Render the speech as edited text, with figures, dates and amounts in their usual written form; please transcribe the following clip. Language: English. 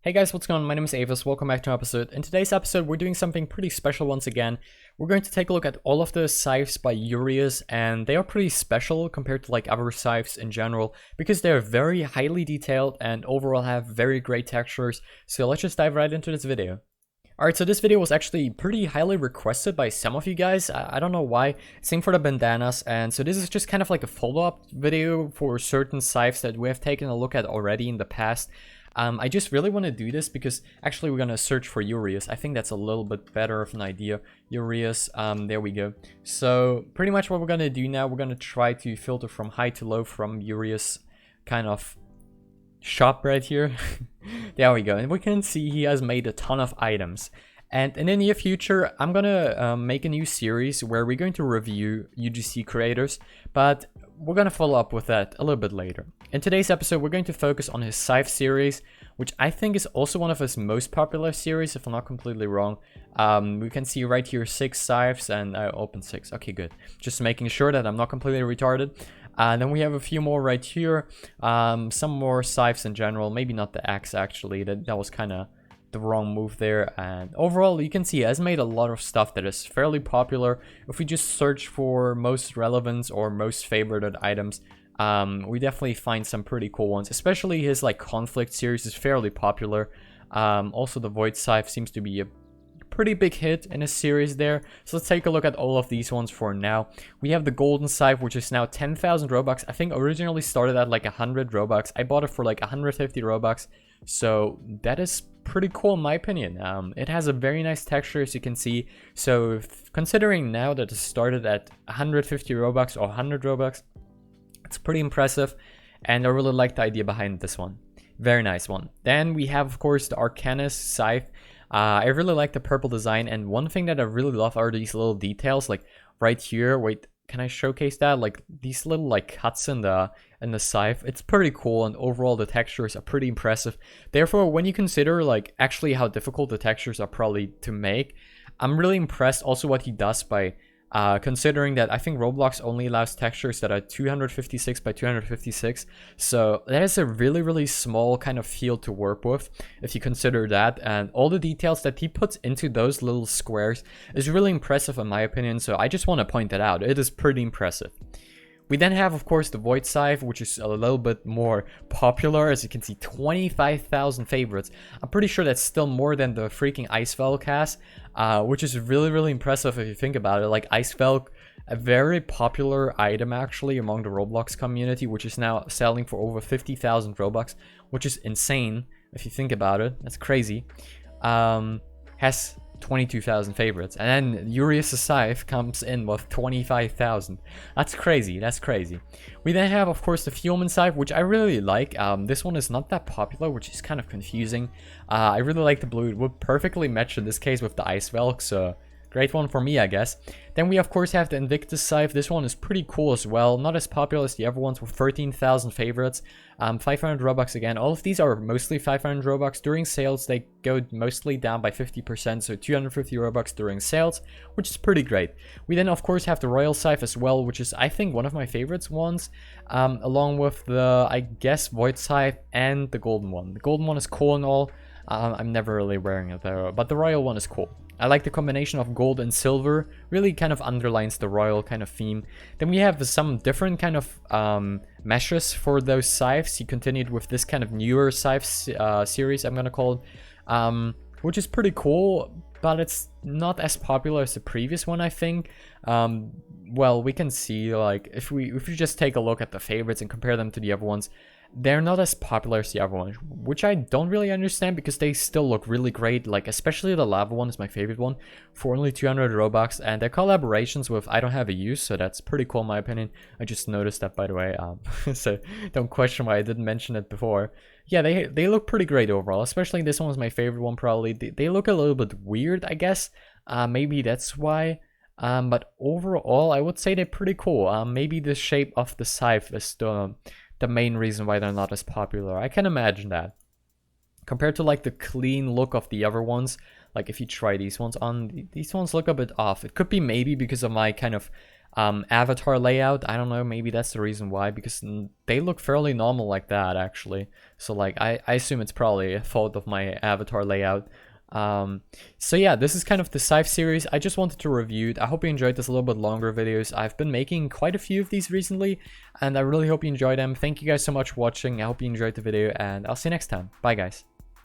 Hey guys, what's going on? My name is Avis. Welcome back to an episode. In today's episode, we're doing something pretty special once again. We're going to take a look at all of the scythes by Yourius, and they are pretty special compared to like other scythes in general because they're very highly detailed and overall have very great textures. So let's just dive right into this video. Alright, so this video was actually pretty highly requested by some of you guys. I don't know why. Same for the bandanas. And so this is just kind of like a follow-up video for certain scythes that we have taken a look at already in the past. I just really want to do this because actually we're going to search for Yourius. I think that's a little bit better of an idea. Yourius, there we go. So pretty much what we're going to do now, we're going to try to filter from high to low from Yourius kind of shop right here. There we go. And we can see he has made a ton of items. And in the near future, I'm going to make a new series where we're going to review UGC creators, but we're going to follow up with that a little bit later. In today's episode, we're going to focus on his Scythe series, which I think is also one of his most popular series, if I'm not completely wrong. We can see right here 6 scythes, and I opened 6. Okay, good. Just making sure that I'm not completely retarded. Then we have a few more right here. Some more scythes in general. Maybe not the axe, actually. That was kind of the wrong move there. And overall, you can see he has made a lot of stuff that is fairly popular. If we just search for most relevant or most favorited items, we definitely find some pretty cool ones. Especially his like conflict series is fairly popular. Also the void scythe seems to be a pretty big hit in his series there. So let's take a look at all of these ones for now. We have the golden scythe, which is now 10,000 Robux. I think originally started at like 100 Robux. I bought it for like 150 Robux. So that is pretty cool in my opinion. It has a very nice texture, as you can see. So considering now that it started at 150 Robux or 100 Robux, it's pretty impressive. And I really like the idea behind this one. Very nice one. Then we have, of course, the Archanis scythe. I really like the purple design, and one thing that I really love are these little details, like right here. Wait, can I showcase that? Like these little like cuts in the scythe. It's pretty cool, and overall the textures are pretty impressive. Therefore, when you consider like actually how difficult the textures are probably to make, I'm really impressed also what he does by considering that I think Roblox only allows textures that are 256 by 256, so that is a really small kind of field to work with if you consider that, and all the details that he puts into those little squares is really impressive in my opinion. So I just want to point that out. It is pretty impressive. We then have, of course, the Void Scythe, which is a little bit more popular. As you can see, 25,000 favorites. I'm pretty sure that's still more than the freaking Ice Velk has, which is really impressive if you think about it. Like Ice Velk, a very popular item actually among the Roblox community, which is now selling for over 50,000 Robux, which is insane if you think about it. That's crazy. Has 22,000 favorites, and then Yourius' Scythe comes in with 25,000. That's crazy. That's crazy. We then have, of course, the Fuelman Scythe, which I really like. This one is not that popular, which is kind of confusing. I really like the blue. It would perfectly match in this case with the Ice Velk, so great one for me, I guess. Then we, of course, have the Invictus Scythe. This one is pretty cool as well. Not as popular as the other ones with 13,000 favorites. 500 Robux again. All of these are mostly 500 Robux. During sales, they go mostly down by 50%, so 250 Robux during sales, which is pretty great. We then, of course, have the Royal Scythe as well, which is, I think, one of my favorites ones, along with the, I guess, Void Scythe and the Golden one. The Golden one is cool and all. I'm never really wearing it though, but the Royal one is cool. I like the combination of gold and silver, really kind of underlines the royal kind of theme. Then we have some different kind of meshes for those scythes. He continued with this kind of newer scythe series, I'm gonna call it, which is pretty cool, but it's not as popular as the previous one, I think. Well, we can see, like, if we just take a look at the favorites and compare them to the other ones, they're not as popular as the other one, which I don't really understand because they still look really great. Like, especially the lava one is my favorite one for only 200 Robux, and their collaborations with I Don't Have a Use, so that's pretty cool in my opinion. I just noticed that, by the way, so don't question why I didn't mention it before. Yeah, they look pretty great overall, especially this one was my favorite one probably. They look a little bit weird, I guess. Maybe that's why. But overall, I would say they're pretty cool. Maybe the shape of the scythe is the main reason why they're not as popular. I can imagine that. Compared to like the clean look of the other ones, like if you try these ones on, these ones look a bit off. It could be maybe because of my kind of avatar layout. I don't know, maybe that's the reason why, because they look fairly normal like that actually. So like I assume it's probably a fault of my avatar layout. So yeah, this is kind of the Scythe series. I just wanted to review it. I hope you enjoyed this a little bit longer videos. I've been making quite a few of these recently, and I really hope you enjoyed them. Thank you guys so much for watching. I hope you enjoyed the video, and I'll see you next time. Bye guys.